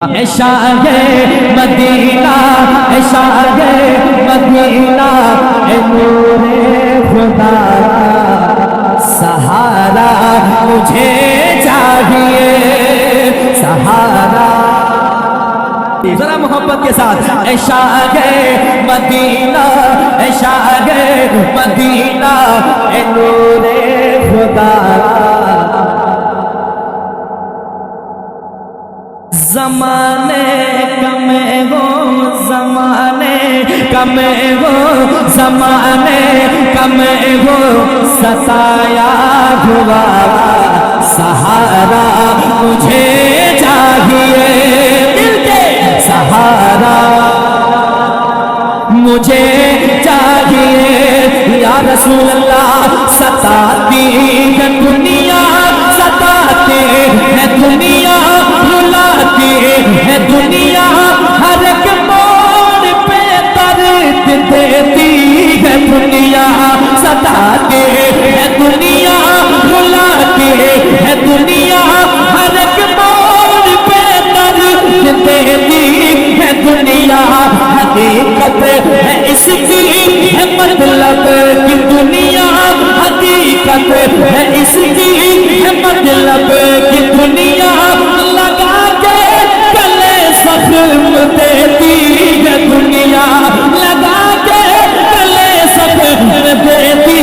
شاہ مدینہ شاہ مدینہ اے نور خدا سہارا مجھے چاہیے سہارا ذرا محبت کے ساتھ اے شاہ مدینہ اے شاہ مدینہ اے نور خدا زمانے کم ہو زمانے کم ہو زمانے کم ہو ستایا ہوا سہارا مجھے چاہیے دل کے سہارا مجھے چاہیے یا رسول اللہ ستاتی ہے دنیا ستاتی ہے دنیا ہے دنیا ہر ایک موڑ پہ درد دیتی ہے دنیا ستاتی ہے دنیا رلاتی ہے دنیا ہر ایک موڑ پہ درد دیتی ہے دنیا حقیقت ہے اس کی ہے مطلب کی دنیا حقیقت ہے اس کی ہے مطلب کی دنیا لگا زخم دیتی ہے دنیا لگا کے گلے زخم دیتی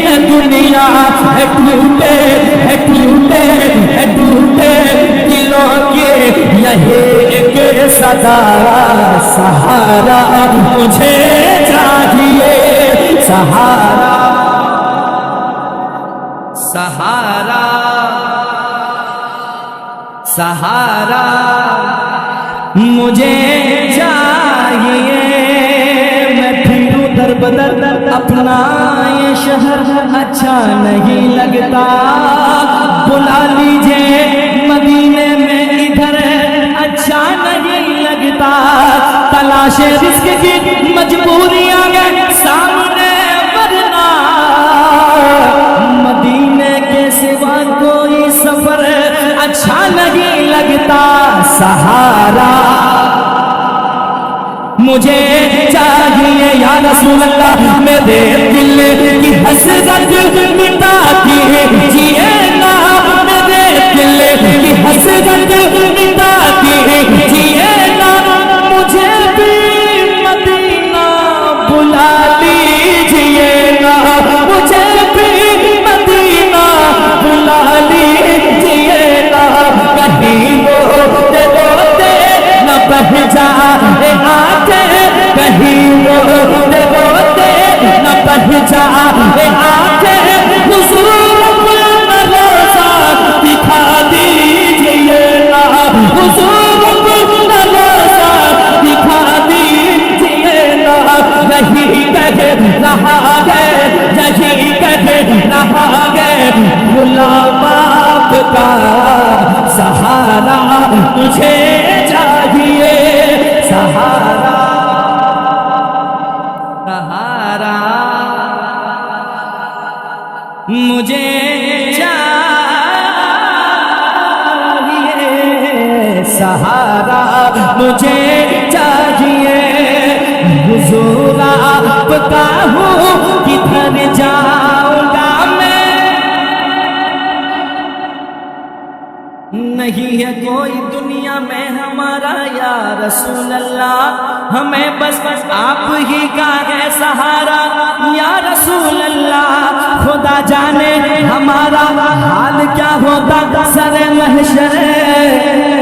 ہے دنیا ہے ٹوٹے ہے ٹوٹے ہے ٹوٹے دلوں کے یہی ایک صدا سہارا مجھے چاہیے سہارا سہارا سہارا مجھے چاہیے میں پھروں در بدر اپنا یہ شہر اچھا نہیں لگتا بلا لیجئے مدینے میں ادھر اچھا نہیں لگتا تلاش رزق کی مجبوریاں گئے سامنے ورنہ مدینے کے سوا کوئی سفر اچھا نہیں لگتا سہارا مجھے چاہیے یا رسول اللہ میرے دل کی حسرت مٹاتی ہے جیے نا میرے دل کی حسرت مٹاتی ہے جیے نا مجھے بھی مدینہ بلا لیجیے نا مجھے بھی مدینہ بلا لیجیے نا کہیں روتے روتے نہ بہ جائے آنکھیں کہیں روتے روتے نہ بہ جائے آنکھیں حضور اپنا روزہ دکھا دیجیے نا حضور اپنا روزہ دکھا دیجیے نا یہی کہہ رہا ہے یہی کہہ رہا ہے غلام آپ کا سہارا مجھے چاہیے سہارا سہارا مجھے چاہیے سہارا مجھے چاہیے حضور آپ کا ہوں کدھر جاؤں گا نہیں ہے کوئی دنیا میں ہمارا یا رسول اللہ ہمیں بس آپ ہی کا ہے سہارا یا رسول اللہ خدا جانے ہمارا حال کیا ہوتا سر محشر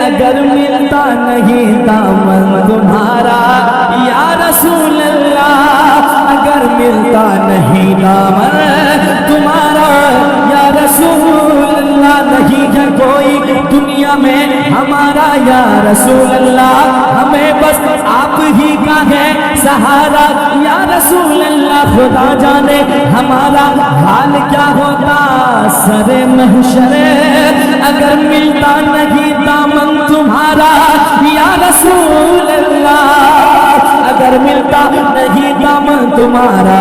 اگر ملتا نہیں دامن تمہارا یا رسول اللہ اگر ملتا نہیں دامن تمہارا یا رسول اللہ نہیں ہے کوئی دنیا میں ہمارا یا رسول اللہ ہمیں بس آپ ہی کا ہے سہارا یا رسول اللہ خدا جانے ہمارا حال کیا ہوتا سر محشر اگر ملتا نہیں دامن تمہارا یا رسول اللہ اگر ملتا نہیں دامن تمہارا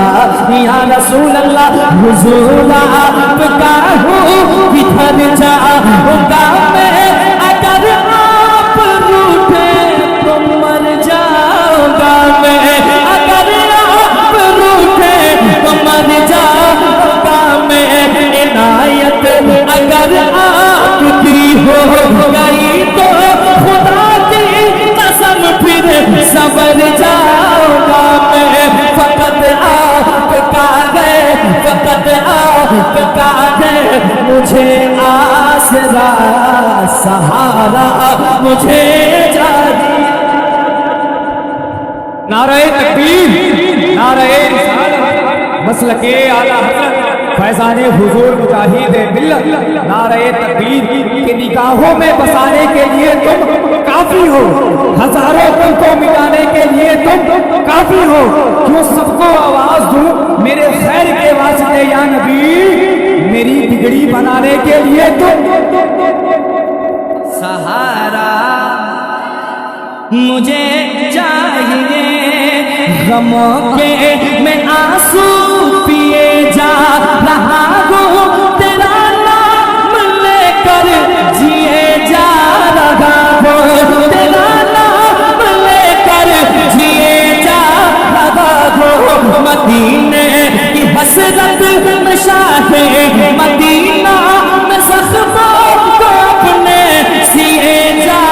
یا رسول اللہ حضور آپ کا ہوں کدھر جاؤں گا میں اگر آپ روٹے ذرا سہارا مجھے چاہیے. نعرہ تکبیر، نعرہ رسالت، مسلک اعلیٰ حضرت فیضان حضور مجاہد ملت. نعرہ تکبیر کے نگاہوں میں بسانے کے لیے تم کافی ہو، ہزاروں دل کو مٹانے کے لیے تم کافی ہو. کیوں سب کو آواز دوں میرے خیر کے واسطے یا نبی، میری بگڑی بنانے کے لیے تم سہارا مجھے چاہیے. غموں کے میں آنسو پیے جا رہا ہوں، تیرا نام لے کر جیے جا رہا ہوں، تیرا نام لے کر جیے جا رہا ہوں. مدینے کی حسرت میں شاہ مدینہ میں زخموں کو اپنے سیے جا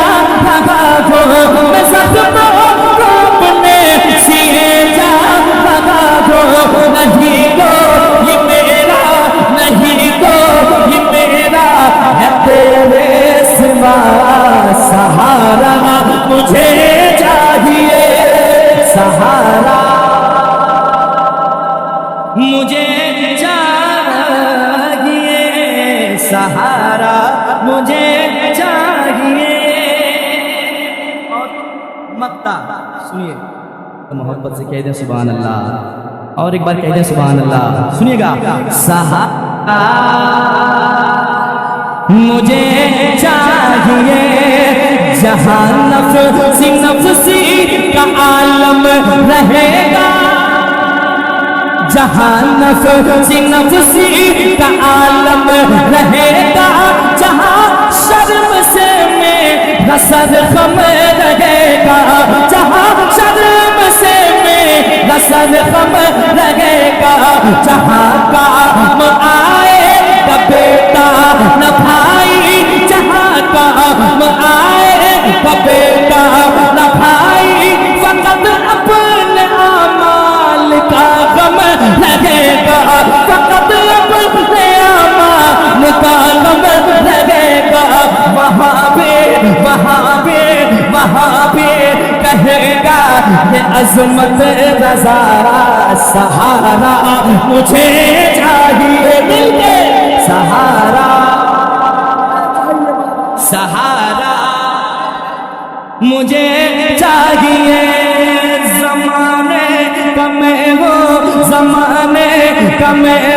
رہا ہوں، میں زخموں کو اپنے سیے جا رہا ہوں. نہیں تو یہ میرا، نہیں تو یہ میرا ہے تیرے سوا سہارا مجھے چاہیے. سہارا مجھے چاہیے، سہارا مجھے چاہیے. اور مقطع سنیے، محبت سے کہہ دیں سبحان اللہ، اور ایک بار کہہ دیں سبحان اللہ. سنیے گا. سہارا مجھے چاہیے، جہاں نفسی کا عالم رہے گا، جہاں نفسی کا عالم رہے گا، جہاں شرم سے میرا سر خم رہے گا، جہاں شرم سے میرا سر خم رہے گا، جہاں کام آئے گا بیٹا نہ بھائی، جہاں کام آئے گا بیٹا نہ بھائی، فقط اپنے اعمال کا غم لگے گا، فقط اپنے اعمال کا غم لگے گا. وہاں بھی کہے گا یہ عظمت رضا سہارا مجھے چاہیے. دل کے سہارا، سہارا مجھے چاہیے. زمانے کا میں ہوں، زمانے کا میں